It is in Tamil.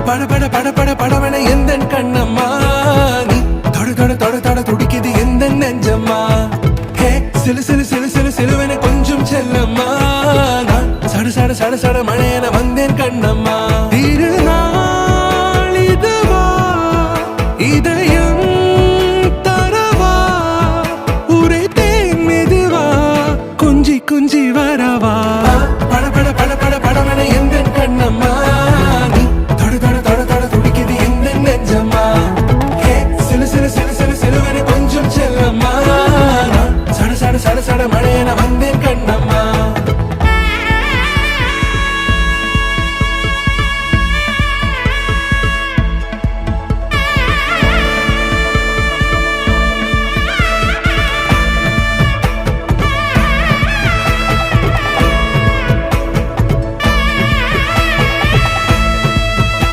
பட பட பட பட படவன எந்த கண்ணம்மா நீ தொட தொட தொட தொட துடிக்குது எந்த நெஞ்சம்மா ஹே சிலு சிலு சிலு சிலு சிலுவன கொஞ்சம் செல்லம்மா நான் சட சட சட சட மழையன வந்தேன் கண்ணம்மா